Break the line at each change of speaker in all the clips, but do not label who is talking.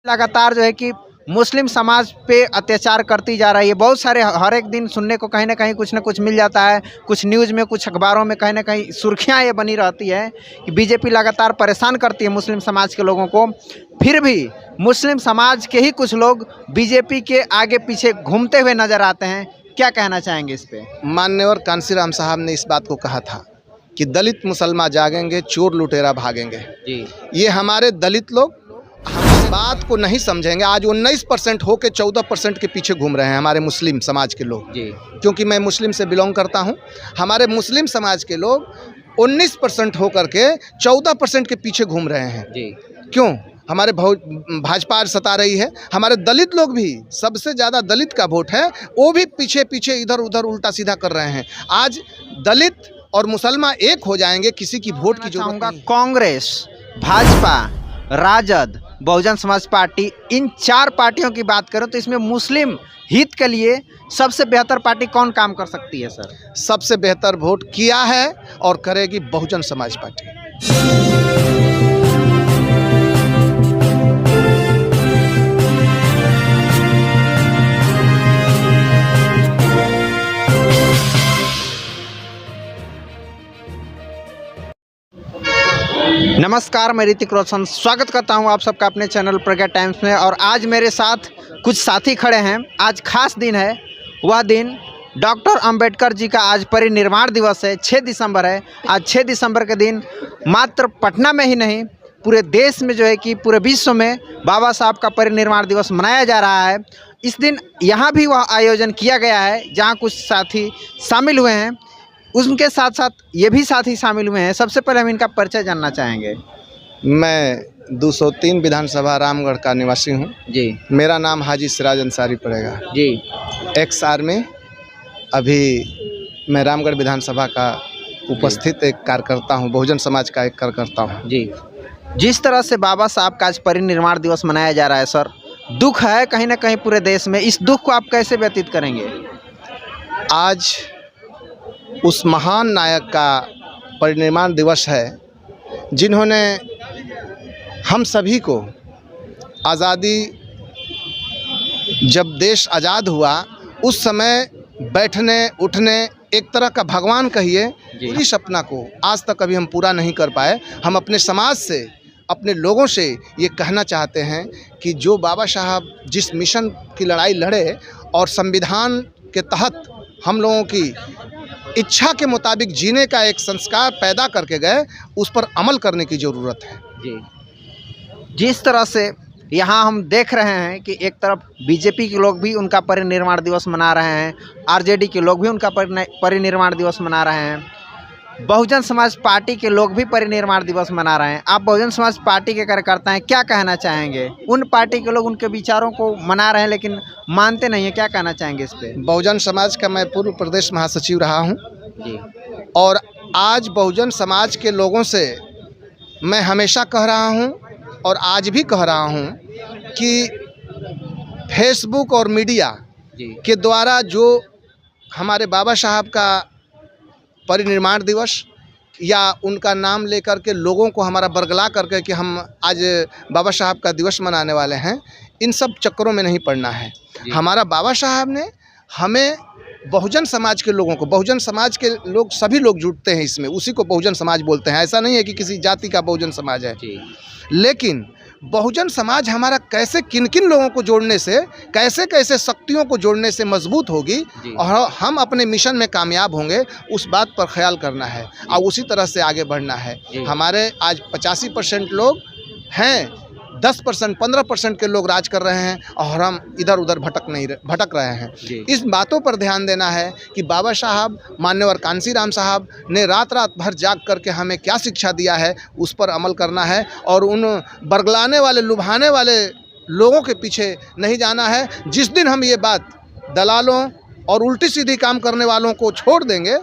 लगातार जो है कि मुस्लिम समाज पे अत्याचार करती जा रही है। बहुत सारे हर एक दिन सुनने को कहीं ना कहीं कुछ ना कुछ मिल जाता है। कुछ न्यूज़ में, कुछ अखबारों में कहीं ना कहीं सुर्खियां ये बनी रहती है कि बीजेपी लगातार परेशान करती है मुस्लिम समाज के लोगों को। फिर भी मुस्लिम समाज के ही कुछ लोग बीजेपी के आगे पीछे घूमते हुए नजर आते हैं। क्या कहना चाहेंगे इस पे?
मान्यवर कांसीराम साहब ने इस बात को कहा था कि दलित मुसलमान जागेंगे, चोर लुटेरा भागेंगे।
जी,
ये हमारे दलित लोग हम इस बात को नहीं समझेंगे। आज 19% होकर 14% के पीछे घूम रहे हैं हमारे मुस्लिम समाज के लोग।
जी,
क्योंकि मैं मुस्लिम से बिलोंग करता हूं। हमारे मुस्लिम समाज के लोग 19% होकर के 14% के पीछे घूम रहे हैं।
जी,
क्यों? हमारे भाजपा सता रही है। हमारे दलित लोग भी, सबसे ज़्यादा दलित का वोट है, वो भी पीछे पीछे इधर उधर उल्टा सीधा कर रहे हैं। आज दलित और मुसलमान एक हो जाएंगे, किसी की वोट की जरूरत नहीं।
कांग्रेस, भाजपा, राजद, बहुजन समाज पार्टी, इन 4 पार्टियों की बात करें तो इसमें मुस्लिम हित के लिए सबसे बेहतर पार्टी कौन काम कर सकती है सर?
सबसे बेहतर वोट किया है और करेगी बहुजन समाज पार्टी।
नमस्कार, मैं ऋतिक रोशन स्वागत करता हूं आप सबका अपने चैनल प्रज्ञा टाइम्स में। और आज मेरे साथ कुछ साथी खड़े हैं। आज खास दिन है। वह दिन डॉक्टर अंबेडकर जी का आज परिनिर्वाण दिवस है। 6 दिसंबर है। आज 6 दिसंबर के दिन मात्र पटना में ही नहीं, पूरे देश में जो है कि पूरे विश्व में बाबा साहब का परिनिर्वाण दिवस मनाया जा रहा है। इस दिन यहाँ भी वह आयोजन किया गया है जहाँ कुछ साथी शामिल हुए हैं। उनके साथ साथ ये भी साथी शामिल हुए हैं। सबसे पहले हम इनका परिचय जानना चाहेंगे।
मैं 203 विधानसभा रामगढ़ का निवासी हूँ।
जी,
मेरा नाम हाजी सिराज अंसारी पड़ेगा।
जी,
एक्स आर्मी। अभी मैं रामगढ़ विधानसभा का उपस्थित एक कार्यकर्ता हूँ, बहुजन समाज का एक कार्यकर्ता हूँ।
जी। जिस तरह से बाबा साहब का आज परिनिर्वाण दिवस मनाया जा रहा है सर, दुख है कहीं ना कहीं पूरे देश में। इस दुख को आप कैसे व्यतीत करेंगे?
आज उस महान नायक का परिनिर्वाण दिवस है जिन्होंने हम सभी को आज़ादी, जब देश आज़ाद हुआ उस समय बैठने उठने, एक तरह का भगवान कहिए, पूरी सपना को आज तक कभी हम पूरा नहीं कर पाए। हम अपने समाज से, अपने लोगों से ये कहना चाहते हैं कि जो बाबा साहब जिस मिशन की लड़ाई लड़े और संविधान के तहत हम लोगों की इच्छा के मुताबिक जीने का एक संस्कार पैदा करके गए, उस पर अमल करने की ज़रूरत है।
जी, जिस तरह से यहाँ हम देख रहे हैं कि एक तरफ बीजेपी के लोग भी उनका परिनिर्वाण दिवस मना रहे हैं, आरजेडी के लोग भी उनका परिनिर्वाण दिवस मना रहे हैं, बहुजन समाज पार्टी के लोग भी परिनिर्वाण दिवस मना रहे हैं। आप बहुजन समाज पार्टी के कार्यकर्ता हैं, क्या कहना चाहेंगे? उन पार्टी के लोग उनके विचारों को मना रहे हैं लेकिन मानते नहीं हैं, क्या कहना चाहेंगे इस पे?
बहुजन समाज का मैं पूर्व प्रदेश महासचिव रहा हूं।
जी,
और आज बहुजन समाज के लोगों से मैं हमेशा कह रहा हूं और आज भी कह रहा हूं कि फेसबुक और मीडिया के द्वारा जो हमारे बाबा साहब का परिनिर्वाण दिवस या उनका नाम लेकर के लोगों को हमारा बरगला करके कि हम आज बाबा साहब का दिवस मनाने वाले हैं, इन सब चक्करों में नहीं पड़ना है। हमारा बाबा साहब ने हमें, बहुजन समाज के लोगों को, बहुजन समाज के लोग सभी लोग जुटते हैं इसमें, उसी को बहुजन समाज बोलते हैं। ऐसा नहीं है कि किसी जाति का बहुजन समाज है। लेकिन बहुजन समाज हमारा कैसे, किन किन लोगों को जोड़ने से, कैसे कैसे शक्तियों को जोड़ने से मजबूत होगी और हम अपने मिशन में कामयाब होंगे, उस बात पर ख्याल करना है और उसी तरह से आगे बढ़ना है। हमारे आज 85% लोग हैं, 10% 15% के लोग राज कर रहे हैं और हम इधर उधर भटक रहे हैं। इस बातों पर ध्यान देना है कि बाबा साहब, मान्यवर कांसीराम साहब ने रात रात भर जाग करके हमें क्या शिक्षा दिया है, उस पर अमल करना है और उन बरगलाने वाले, लुभाने वाले लोगों के पीछे नहीं जाना है। जिस दिन हम ये बात दलालों और उल्टी सीधी काम करने वालों को छोड़ देंगे,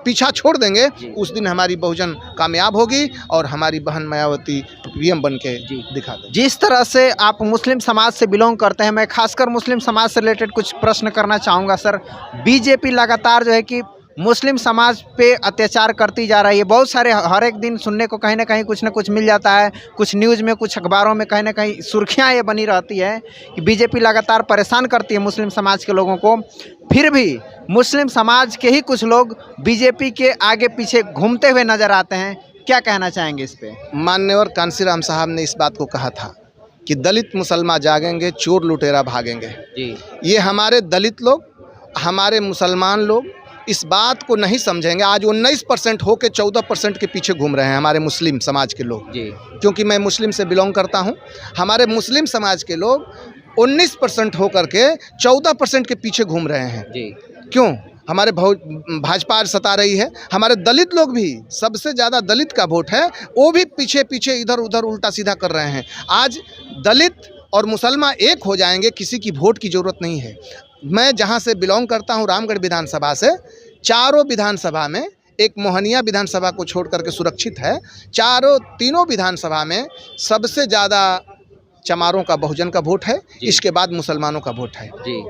पीछा छोड़ देंगे, उस दिन हमारी बहुजन कामयाब होगी और हमारी बहन मायावती पीएम बन के दिखा देगी।
जिस तरह से आप मुस्लिम समाज से बिलोंग करते हैं, मैं खासकर मुस्लिम समाज से रिलेटेड कुछ प्रश्न करना चाहूँगा सर। बीजेपी लगातार जो है कि मुस्लिम समाज पे अत्याचार करती जा रही है। बहुत सारे हर एक दिन सुनने को कहीं ना कुछ मिल जाता है। कुछ न्यूज़ में, कुछ अखबारों में कहीं ना कहीं सुर्खियाँ ये बनी रहती है कि बीजेपी लगातार परेशान करती है मुस्लिम समाज के लोगों को। फिर भी मुस्लिम समाज के ही कुछ लोग बीजेपी के आगे पीछे घूमते हुए नजर आते हैं। क्या कहना चाहेंगे इस पे?
मान्यवर कांसीराम साहब ने इस बात को कहा था कि दलित मुसलमान जागेंगे, चोर लुटेरा भागेंगे।
जी।
ये हमारे दलित लोग, हमारे मुसलमान लोग इस बात को नहीं समझेंगे। आज 19% हो के 14% के पीछे घूम रहे हैं हमारे मुस्लिम समाज के लोग। जी। क्योंकि मैं मुस्लिम से बिलोंग करता हूं। हमारे मुस्लिम समाज के लोग 19% हो करके 14% के पीछे घूम रहे हैं। जी। क्यों? हमारे भाजपा सता रही है। हमारे दलित लोग भी, सबसे ज़्यादा दलित का वोट है, वो भी पीछे पीछे इधर उधर उल्टा सीधा कर रहे हैं। आज दलित और मुसलमान एक हो जाएंगे, किसी की वोट की ज़रूरत नहीं है। मैं जहां से बिलोंग करता हूं, रामगढ़ विधानसभा से, चारों विधानसभा में, एक मोहनिया विधानसभा को छोड़ करके सुरक्षित है, तीनों विधानसभा में सबसे ज़्यादा चमारों का, बहुजन का वोट है, इसके बाद मुसलमानों का वोट है। जी।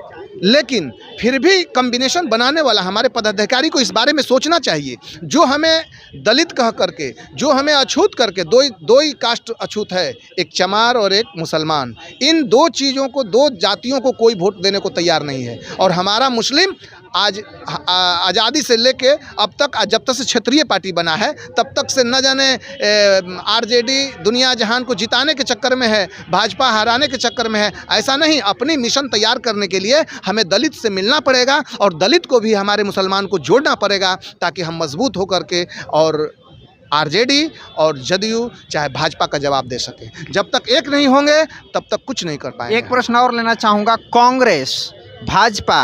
लेकिन फिर भी कम्बिनेशन बनाने वाला हमारे पदाधिकारी को इस बारे में सोचना चाहिए। जो हमें दलित कह करके, जो हमें अछूत करके, दो ही कास्ट अछूत है, एक चमार और एक मुसलमान, इन दो चीज़ों को, दो जातियों को कोई वोट देने को तैयार नहीं है। और हमारा मुस्लिम आज आज़ादी से लेके अब तक, जब तक से क्षेत्रीय पार्टी बना है तब तक से न जाने आरजेडी दुनिया जहान को जिताने के चक्कर में है, भाजपा हराने के चक्कर में है। ऐसा नहीं, अपनी मिशन तैयार करने के लिए हमें दलित से मिलना पड़ेगा और दलित को भी हमारे मुसलमान को जोड़ना पड़ेगा, ताकि हम मजबूत होकर के और आरजेडी और जदयू चाहे भाजपा का जवाब दे सके। जब तक एक नहीं होंगे तब तक कुछ नहीं कर पाएंगे।
एक प्रश्न और लेना चाहूँगा। कांग्रेस, भाजपा,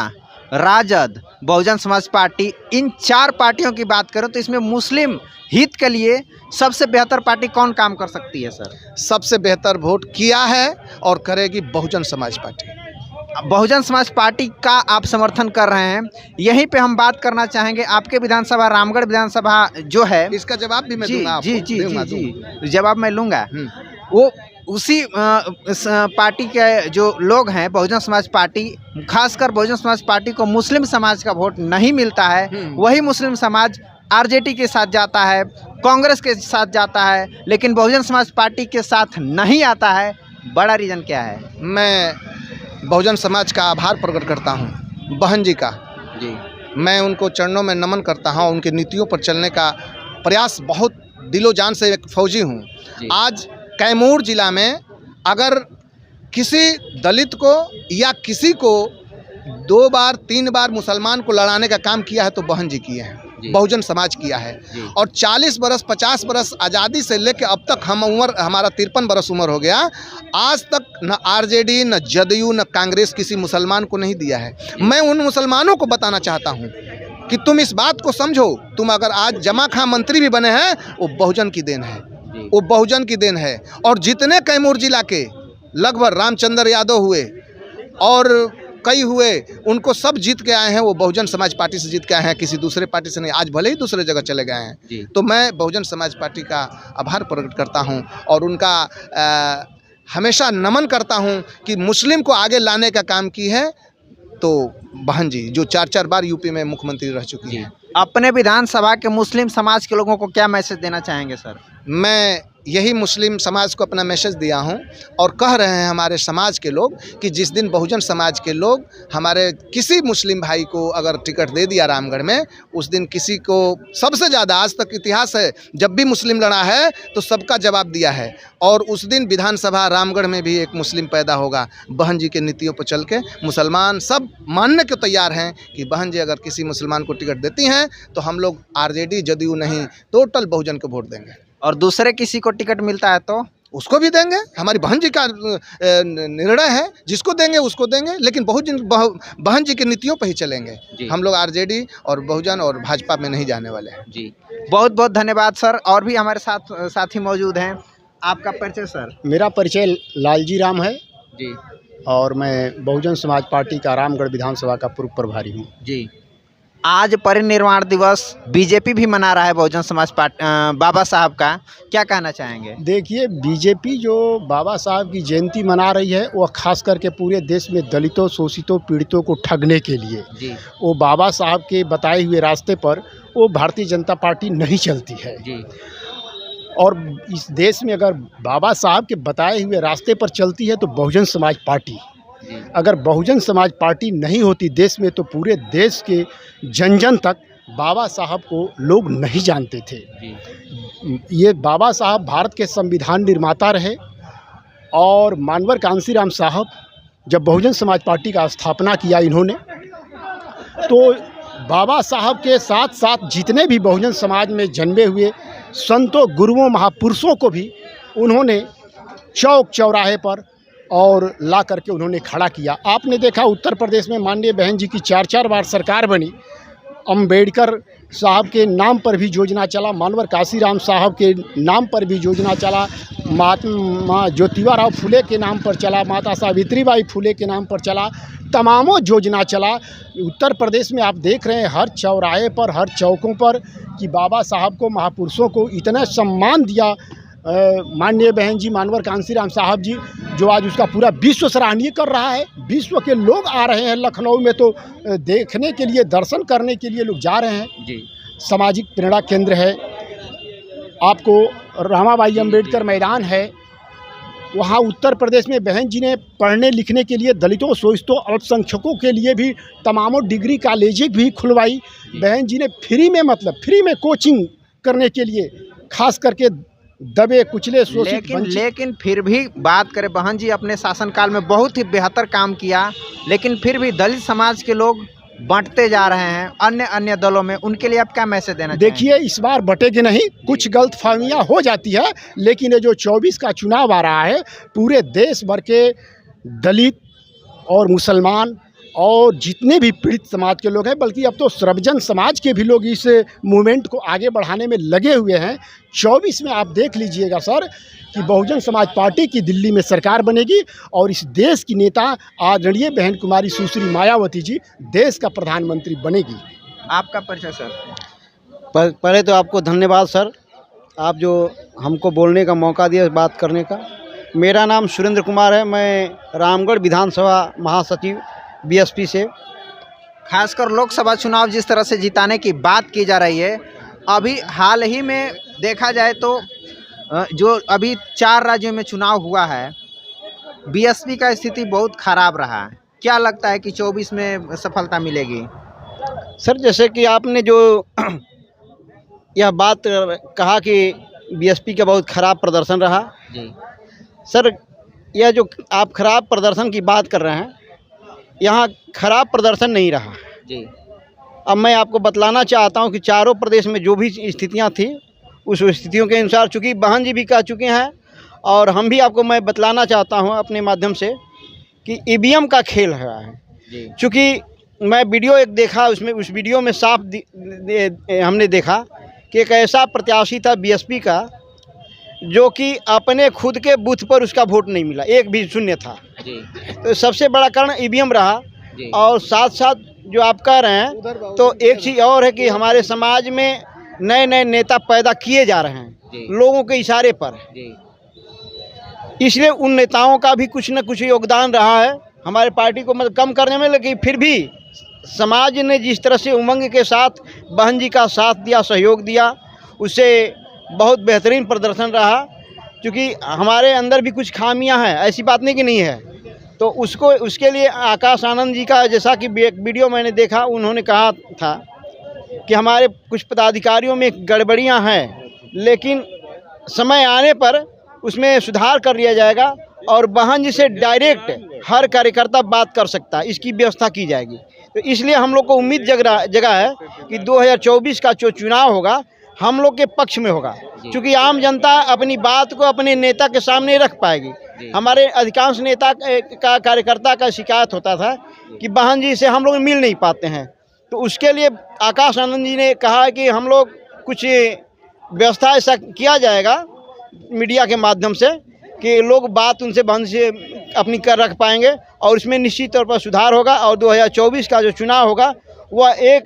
राजद, बहुजन समाज पार्टी, इन 4 पार्टियों की बात करें तो इसमें मुस्लिम हित के लिए सबसे बेहतर पार्टी कौन काम कर सकती है सर?
सबसे बेहतर वोट किया है और करेगी बहुजन समाज पार्टी।
बहुजन समाज पार्टी का आप समर्थन कर रहे हैं। यहीं पे हम बात करना चाहेंगे, आपके विधानसभा, रामगढ़ विधानसभा जो है,
इसका जवाब भी मैं दूंगा।
जी जी जी जी, जवाब मैं लूँगा। वो उसी पार्टी के जो लोग हैं, बहुजन समाज पार्टी, खासकर बहुजन समाज पार्टी को मुस्लिम समाज का वोट नहीं मिलता है। वही मुस्लिम समाज आरजेडी के साथ जाता है, कांग्रेस के साथ जाता है, लेकिन बहुजन समाज पार्टी के साथ नहीं आता है। बड़ा रीज़न क्या है?
मैं बहुजन समाज का आभार प्रकट करता हूं, बहन जी का। जी। मैं उनको चरणों में नमन करता हूं। उनकी नीतियों पर चलने का प्रयास, बहुत दिलो जान से एक फौजी हूं। आज कैमूर जिला में अगर किसी दलित को या किसी को 2 बार 3 बार मुसलमान को लड़ाने का काम किया है तो बहन जी किए हैं, बहुजन समाज किया है। और 40 बरस 50 बरस आज़ादी से लेकर अब तक हमारा 53 बरस उम्र हो गया, आज तक न आरजेडी, न जदयू, न कांग्रेस किसी मुसलमान को नहीं दिया है। मैं उन मुसलमानों को बताना चाहता हूँ कि तुम इस बात को समझो, तुम अगर आज जमा खां मंत्री भी बने हैं, वो बहुजन की देन है, वो बहुजन की देन है। और जितने कैमूर जिला के लगभग रामचंद्र यादव हुए और कई हुए, उनको सब जीत के आए हैं, वो बहुजन समाज पार्टी से जीत के आए हैं, किसी दूसरे पार्टी से नहीं। आज भले ही दूसरे जगह चले गए हैं। तो मैं बहुजन समाज पार्टी का आभार प्रकट करता हूं और उनका हमेशा नमन करता हूं कि मुस्लिम को आगे लाने का काम की है। तो बहन जी जो 4-4 बार यूपी में मुख्यमंत्री रह चुकी हैं।
अपने विधानसभा के मुस्लिम समाज के लोगों को क्या मैसेज देना चाहेंगे सर?
मैं यही मुस्लिम समाज को अपना मैसेज दिया हूं और कह रहे हैं हमारे समाज के लोग कि जिस दिन बहुजन समाज के लोग हमारे किसी मुस्लिम भाई को अगर टिकट दे दिया रामगढ़ में, उस दिन किसी को सबसे ज़्यादा, आज तक इतिहास है, जब भी मुस्लिम लड़ा है तो सबका जवाब दिया है। और उस दिन विधानसभा रामगढ़ में भी एक मुस्लिम पैदा होगा। बहन जी के नीतियों पर चल के मुसलमान सब मानने को तैयार हैं कि बहन जी अगर किसी मुसलमान को टिकट देती हैं तो हम लोग आरजेडी जदयू नहीं, टोटल बहुजन को वोट देंगे।
और दूसरे किसी को टिकट मिलता है तो
उसको भी देंगे। हमारी बहन जी का निर्णय है, जिसको देंगे उसको देंगे, लेकिन बहन जी की नीतियों पर ही चलेंगे। हम लोग आरजेडी और बहुजन और भाजपा में नहीं जाने वाले हैं।
जी, बहुत बहुत धन्यवाद सर। और भी हमारे साथ साथी मौजूद हैं। आपका परिचय सर?
मेरा परिचय लालजी राम है
जी,
और मैं बहुजन समाज पार्टी का रामगढ़ विधानसभा का पूर्व प्रभारी हूँ।
जी, आज परिनिर्वाण दिवस बीजेपी भी मना रहा है बहुजन समाज पार्टी बाबा साहब का, क्या कहना चाहेंगे?
देखिए, बीजेपी जो बाबा साहब की जयंती मना रही है वह खास करके पूरे देश में दलितों, शोषितों, पीड़ितों को ठगने के लिए।
जी
वो बाबा साहब के बताए हुए रास्ते पर वो भारतीय जनता पार्टी नहीं चलती है।
जी
और इस देश में अगर बाबा साहब के बताए हुए रास्ते पर चलती है तो बहुजन समाज पार्टी।
जी
अगर बहुजन समाज पार्टी नहीं होती देश में तो पूरे देश के जन जन तक बाबा साहब को लोग नहीं जानते थे।
जी
ये बाबा साहब भारत के संविधान निर्माता रहे और मानवर कांसीराम साहब जब बहुजन समाज पार्टी का स्थापना किया इन्होंने, तो बाबा साहब के साथ साथ जितने भी बहुजन समाज में जन्मे हुए संतों, गुरुओं, महापुरुषों को भी उन्होंने चौक चौराहे पर और ला करके उन्होंने खड़ा किया। आपने देखा उत्तर प्रदेश में माननीय बहन जी की 4-4 बार सरकार बनी। अम्बेडकर साहब के नाम पर भी योजना चला, मानवर कांसीराम साहब के नाम पर भी योजना चला, महात्मा ज्योतिबा राव फुले के नाम पर चला, माता सावित्रीबाई फुले के नाम पर चला, तमामों योजना चला। उत्तर प्रदेश में आप देख रहे हैं हर चौराहे पर, हर चौकों पर कि बाबा साहब को, महापुरुषों को इतना सम्मान दिया माननीय बहन जी मानवर कांसीराम साहब जी, जो आज उसका पूरा विश्व सराहनीय कर रहा है। विश्व के लोग आ रहे हैं लखनऊ में तो देखने के लिए, दर्शन करने के लिए लोग जा रहे हैं।
जी
सामाजिक प्रेरणा केंद्र है, आपको रमाबाई अम्बेडकर मैदान है, वहाँ उत्तर प्रदेश में बहन जी ने पढ़ने लिखने के लिए दलितों, शोषितों, अल्पसंख्यकों के लिए भी तमामों डिग्री कॉलेजें भी खुलवाई। बहन जी ने फ्री में कोचिंग करने के लिए खास करके दबे कुचले शोषित
लेकिन फिर भी बात करें, बहन जी अपने शासनकाल में बहुत ही बेहतर काम किया, लेकिन फिर भी दलित समाज के लोग बंटते जा रहे हैं अन्य दलों में। उनके लिए आप क्या मैसेज देना चाहेंगे?
देखिए, इस बार बटेगी नहीं, कुछ गलतफहमियां हो जाती है, लेकिन ये जो 24 का चुनाव आ रहा है पूरे देश भर के दलित और मुसलमान और जितने भी पीड़ित समाज के लोग हैं, बल्कि अब तो सर्वजन समाज के भी लोग इस मूवमेंट को आगे बढ़ाने में लगे हुए हैं। 24 में आप देख लीजिएगा सर कि बहुजन समाज पार्टी की दिल्ली में सरकार बनेगी और इस देश की नेता आदरणीय बहन कुमारी सुश्री मायावती जी देश का प्रधानमंत्री बनेगी।
आपका परिचय सर?
पहले तो आपको धन्यवाद सर, आप जो हमको बोलने का मौका दिया, बात करने का। मेरा नाम सुरेंद्र कुमार है, मैं रामगढ़ विधानसभा महासचिव बीएसपी से।
खासकर लोकसभा चुनाव जिस तरह से जिताने की बात की जा रही है, अभी हाल ही में देखा जाए तो जो अभी 4 राज्यों में चुनाव हुआ है, बीएसपी का स्थिति बहुत खराब रहा है। क्या लगता है कि 24 में सफलता मिलेगी?
सर, जैसे कि आपने जो यह बात कहा कि बीएसपी का बहुत ख़राब प्रदर्शन रहा
जी
सर, यह जो आप खराब प्रदर्शन की बात कर रहे हैं, यहाँ खराब प्रदर्शन नहीं रहा
जी।
अब मैं आपको बतलाना चाहता हूँ कि चारों प्रदेश में जो भी स्थितियाँ थी उस स्थितियों के अनुसार, चूँकि बहन जी भी कह चुके हैं और हम भी आपको मैं बतलाना चाहता हूँ अपने माध्यम से कि ईवीएम का खेल है। चूँकि मैं वीडियो एक देखा, उसमें उस वीडियो में साफ हमने देखा कि एक ऐसा प्रत्याशी था बीएसपी का जो कि अपने खुद के बूथ पर उसका वोट नहीं मिला, एक भी शून्य था
जी।
तो सबसे बड़ा कारण ईवीएम रहा
जी।
और साथ साथ जो आप कह रहे हैं तो एक चीज़ और है कि हमारे समाज में नए नए नेता पैदा किए जा रहे हैं लोगों के इशारे पर
जी।
इसलिए उन नेताओं का भी कुछ न कुछ योगदान रहा है हमारे पार्टी को मतलब कम करने में। लेकिन फिर भी समाज ने जिस तरह से उमंग के साथ बहन जी का साथ दिया, सहयोग दिया, उससे बहुत बेहतरीन प्रदर्शन रहा। क्योंकि हमारे अंदर भी कुछ खामियां हैं, ऐसी बात नहीं कि नहीं है, तो उसके लिए आकाश आनंद जी का जैसा कि वीडियो मैंने देखा, उन्होंने कहा था कि हमारे कुछ पदाधिकारियों में गड़बड़ियां हैं, लेकिन समय आने पर उसमें सुधार कर लिया जाएगा और बहन जी से डायरेक्ट हर कार्यकर्ता बात कर सकता है, इसकी व्यवस्था की जाएगी। तो इसलिए हम लोग को उम्मीद जगह है कि 2024 का जो चुनाव होगा हम लोग के पक्ष में होगा, क्योंकि आम जनता अपनी बात को अपने नेता के सामने रख पाएगी। हमारे अधिकांश नेता का कार्यकर्ता का शिकायत होता था कि बहन जी से हम लोग मिल नहीं पाते हैं, तो उसके लिए आकाश आनंद जी ने कहा कि हम लोग कुछ व्यवस्था ऐसा किया जाएगा मीडिया के माध्यम से कि लोग बात उनसे बहन से अपनी कर रख पाएंगे और उसमें निश्चित तौर पर सुधार होगा और 2024 का जो चुनाव होगा वह एक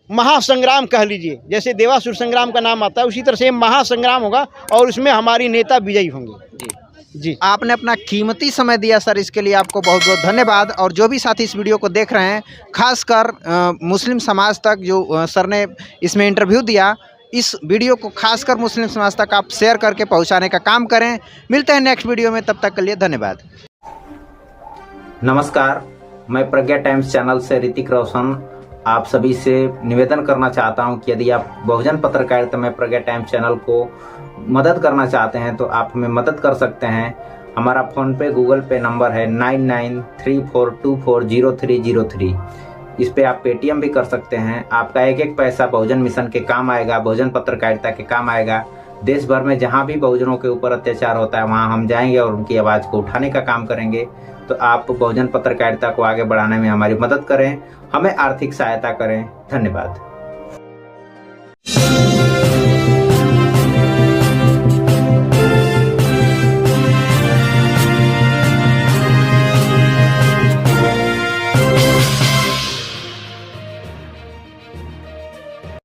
महासंग्राम कह लीजिए, जैसे देवासुर संग्राम का नाम आता है उसी तरह से महासंग्राम होगा और उसमें हमारी नेता विजयी होंगे। जी,
आपने अपना कीमती समय दिया सर, इसके लिए आपको बहुत बहुत धन्यवाद। और जो भी साथी इस वीडियो को देख रहे हैं, खासकर मुस्लिम समाज तक जो सर ने इसमें इंटरव्यू दिया, इस वीडियो को खासकर मुस्लिम समाज तक आप शेयर करके पहुंचाने का काम करें। मिलते हैं नेक्स्ट वीडियो में, तब तक के लिए धन्यवाद।
नमस्कार, मैं प्रज्ञा टाइम्स चैनल से ऋतिक रोशन आप सभी से निवेदन करना चाहता हूं कि यदि आप बहुजन पत्रकारिता में प्रज्ञा टाइम्स चैनल को मदद करना चाहते हैं तो आप हमें मदद कर सकते हैं। हमारा फ़ोनपे गूगल पे नंबर है 9934240303। इस पे आप पेटीएम भी कर सकते हैं। आपका एक एक पैसा बहुजन मिशन के काम आएगा, बहुजन पत्रकारिता के काम आएगा। देश भर में जहाँ भी बहुजनों के ऊपर अत्याचार होता है वहाँ हम जाएंगे और उनकी आवाज़ को उठाने का काम करेंगे। तो आप बहुजन पत्रकारिता को आगे बढ़ाने में हमारी मदद करें, हमें आर्थिक सहायता करें। धन्यवाद।